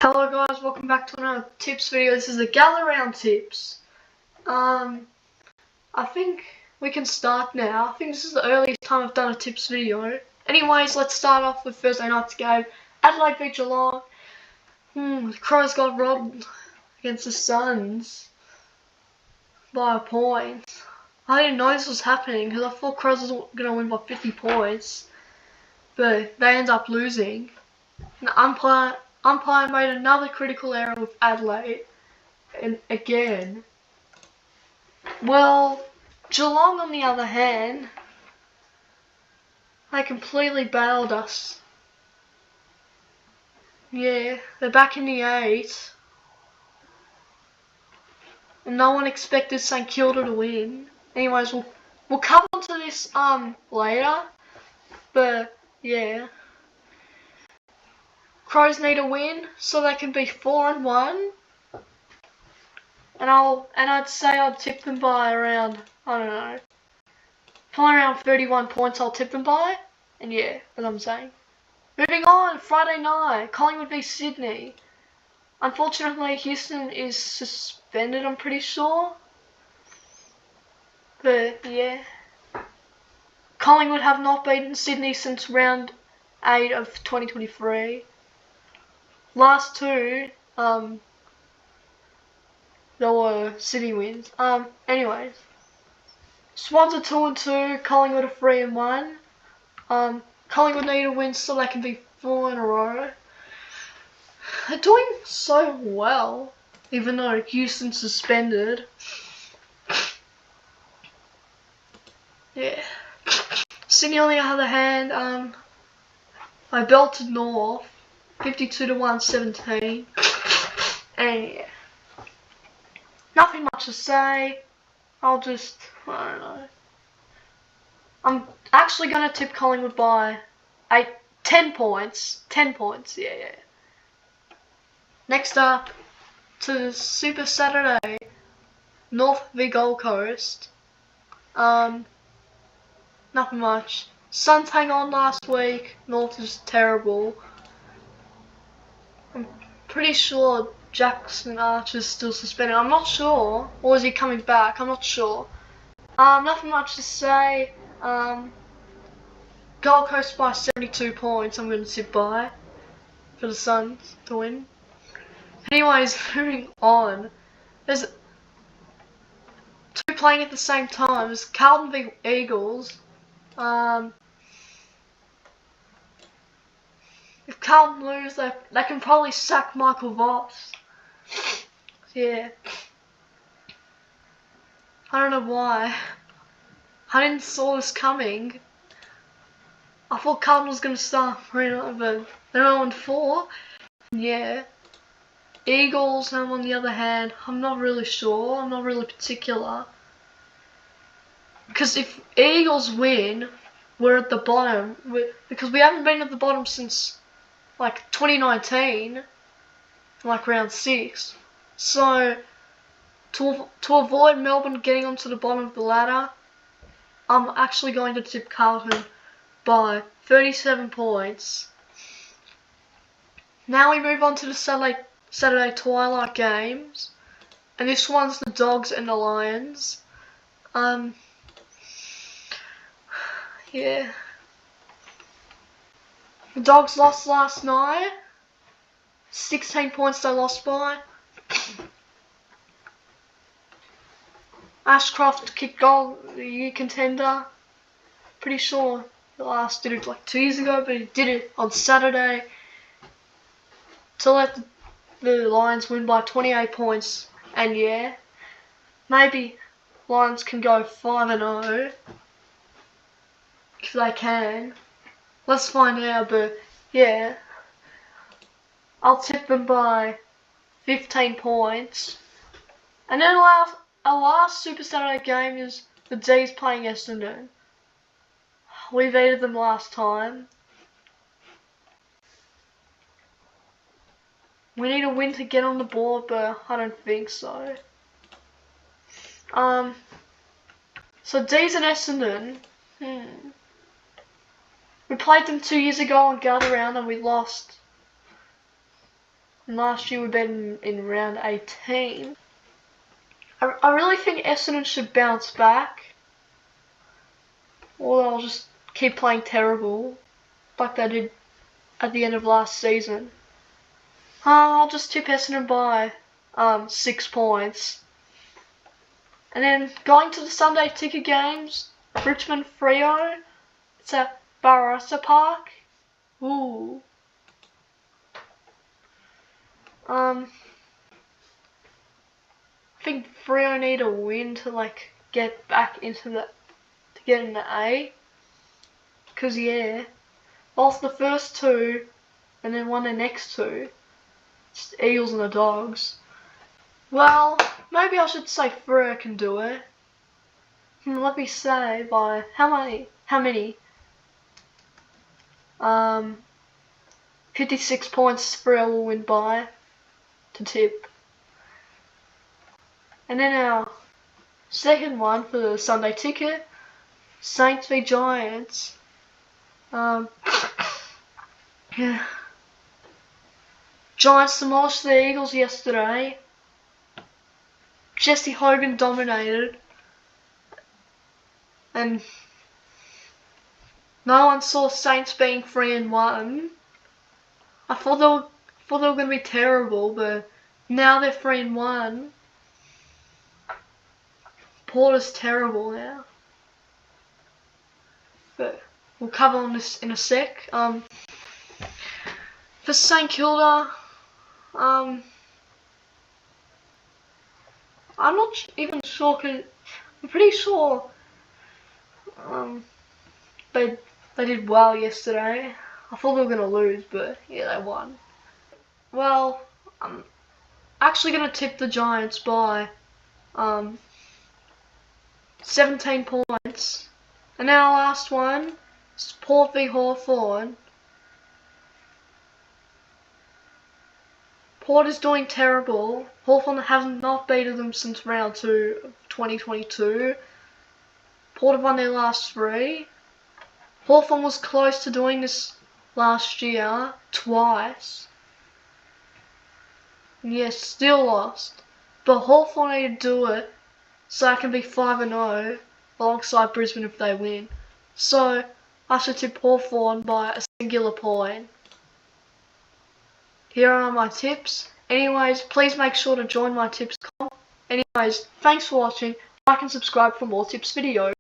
Hello guys, welcome back to another tips video. This is the AFL Round tips. I think we can start now. I think this is the earliest time I've done a tips video. Anyways, let's start off with Thursday night's game. Adelaide v Geelong. The Crows got robbed against the Suns by a point. I didn't know this was happening because I thought Crows was going to win by 50 points. But they end up losing. The umpire made another critical error with Adelaide, and again. Well, Geelong on the other hand, they completely bailed us. Yeah, they're back in the 8, and no one expected St Kilda to win. Anyways, we'll come on to this later, but yeah. Crows need a win so they can be 4-1, and I'd say I'd tip them by around, I don't know, probably around 31 points. I'll tip them by, and yeah, as I'm saying. Moving on, Friday night, Collingwood v Sydney. Unfortunately, Houston is suspended, I'm pretty sure, but yeah. Collingwood have not beaten Sydney since round 8 of 2023. Last two, there were City wins. Anyways, Swans are 2-2, Collingwood are 3-1. Collingwood need a win so they can be 4 in a row. They're doing so well, even though Houston's suspended. Yeah. Sydney on the other hand, I belted North. 52-117, and yeah, nothing much to say. I don't know. I'm actually gonna tip Collingwood by 10 points. 10 points, yeah. Next up, to Super Saturday, North v Gold Coast. Nothing much. Suns hang on last week. North is terrible. I'm pretty sure Jackson Archer's still suspended. I'm not sure. Or is he coming back? I'm not sure. Nothing much to say. Gold Coast by 72 points. I'm going to sit by for the Suns to win. Anyways, moving on. There's two playing at the same time. There's Carlton v Eagles. If Carlton lose, they can probably sack Michael Voss. Yeah. I don't know why. I didn't saw this coming. I thought Carlton was going to start 3-0, but they're 0-4. Yeah. Eagles, on the other hand, I'm not really sure. I'm not really particular. Because if Eagles win, we're at the bottom. Because we haven't been at the bottom since like 2019, like round 6. So to avoid Melbourne getting onto the bottom of the ladder, I'm actually going to tip Carlton by 37 points. Now we move on to the Saturday twilight games, and this one's the Dogs and the Lions. Yeah. The Dogs lost last night. 16 points they lost by. Ashcroft kicked goal, the year contender. Pretty sure the last did it like 2 years ago, but he did it on Saturday to let the Lions win by 28 points. And yeah, maybe Lions can go 5-0 if they can. Let's find out, but yeah, I'll tip them by 15 points. And then our last Super Saturday game is the D's playing Essendon. We beat them last time. We need a win to get on the board, but I don't think so. So D's and Essendon. We played them 2 years ago on AFL Round and we lost. And last year we bet in round 18. I really think Essendon should bounce back. Or they'll just keep playing terrible, like they did at the end of last season. I'll just tip Essendon by 6 points. And then going to the Sunday ticket games, Richmond Freo. It's at Barossa Park. Ooh. I think Freo need a win to get back into to get in the A. 'Cause yeah, lost the first two, and then won the next two. It's the Eagles and the Dogs. Well, maybe I should say Freo can do it. Let me say by how many? 56 points Freo will win by to tip. And then our second one for the Sunday ticket, Saints v Giants. Yeah. Giants demolished the Eagles yesterday. Jesse Hogan dominated. And no one saw Saints being 3-1. I thought they were going to be terrible, but now they're 3-1. Porter's terrible now. But we'll cover on this in a sec. For St Kilda, I'm not even sure. I'm pretty sure they did well yesterday. I thought they were gonna lose, but yeah, they won. Well, I'm actually gonna tip the Giants by 17 points. And now our last one is Port v Hawthorn. Port is doing terrible. Hawthorn have not beaten them since round 2 of 2022. Port have won their last 3. Hawthorn was close to doing this last year, twice. And yes, still lost. But Hawthorn need to do it so I can be 5-0 alongside Brisbane if they win. So I should tip Hawthorn by a singular point. Here are my tips. Anyways, please make sure to join my tips comp. Anyways, thanks for watching. Like and subscribe for more tips videos.